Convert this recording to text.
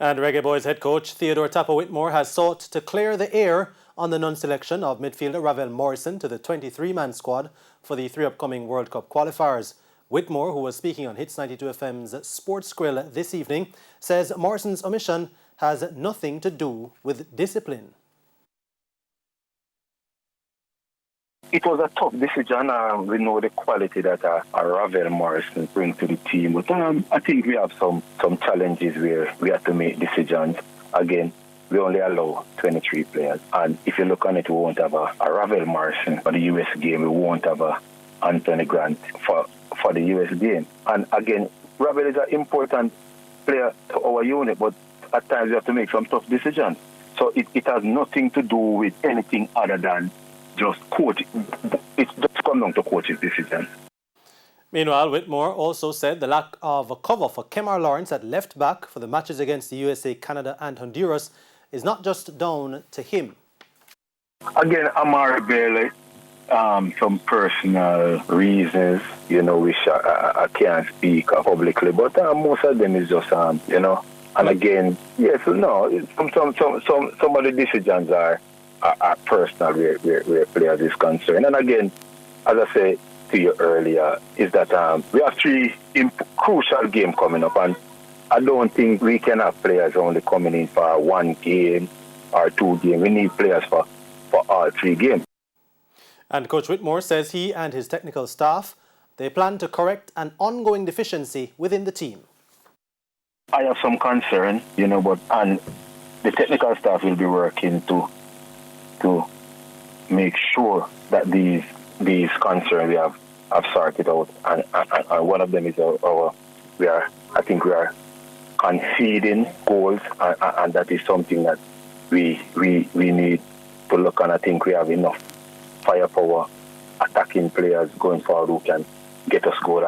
And Reggae Boys head coach Theodore Tapper Whitmore has sought to clear the air on the non-selection of midfielder Ravel Morrison to the 23-man squad for the three upcoming World Cup qualifiers. Whitmore, who was speaking on Hits 92 FM's Sports Grill this evening, says Morrison's omission has nothing to do with discipline. It was a tough decision. We know the quality that Ravel Morrison brings to the team. But I think we have some challenges where we have to make decisions. Again, we only allow 23 players. And if you look on it, we won't have a Ravel Morrison for the US game. We won't have a Anthony Grant for the US game. And again, Ravel is an important player to our unit, but at times we have to make some tough decisions. So it has nothing to do with anything other than just coach. It's just come down to coach's decision. Meanwhile, Whitmore also said the lack of a cover for Kemar Lawrence at left back for the matches against the USA, Canada and Honduras is not just down to him. Again, Amari Bailey, some personal reasons, which I can't speak publicly, but most of them is just, and again, yes, no, some of the decisions are personal where players is concerned. And again, as I said to you earlier, is that we have three crucial games coming up, and I don't think we can have players only coming in for one game or two games. We need players for all three games. And Coach Whitmore says he and his technical staff, they plan to correct an ongoing deficiency within the team. I have some concern, and the technical staff will be working to make sure that these concerns we have sorted out, and one of them is I think we are conceding goals, and that is something that we need to look on. I think we have enough firepower, attacking players going forward who can get us goal